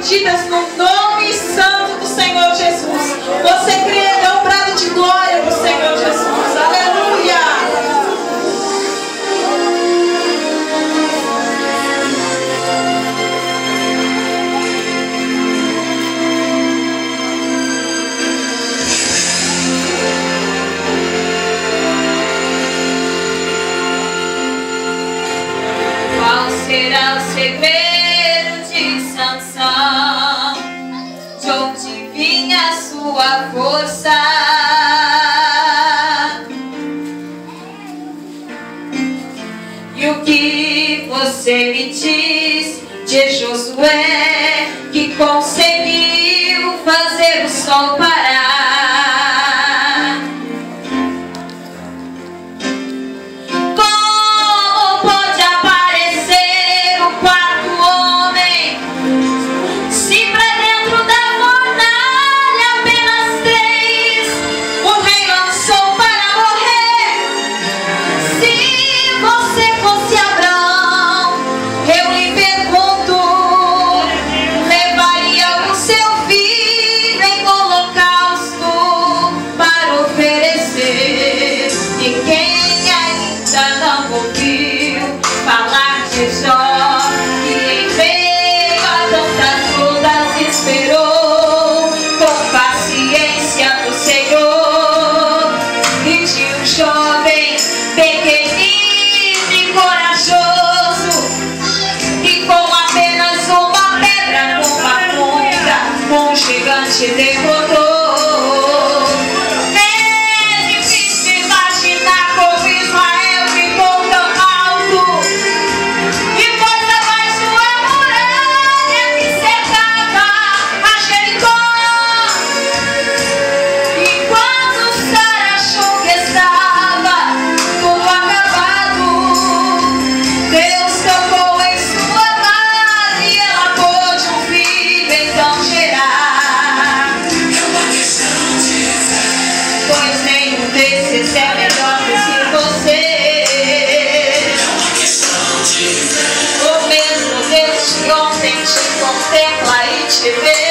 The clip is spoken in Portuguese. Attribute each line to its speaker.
Speaker 1: atendidas no nome santo do Senhor Jesus. Você crê, dá um brado de glória para o Senhor Jesus. Aleluia!
Speaker 2: Qual será o segredo de Sansão? De onde vinha a sua força? E o que você me diz de Josué, que conseguiu fazer o sol parar? Te derrotou. É difícil imaginar como Israel ficou tão alto e pôs abaixo a muralha que cercava a Jericó. E quando Sara achou que estava tudo acabado, Deus tocou em sua mão e ela pôde um filho então gerar. Pois nenhum desses é melhor do que você.
Speaker 3: É uma questão de fé.
Speaker 2: O mesmo Deus de ontem te contempla e te vê.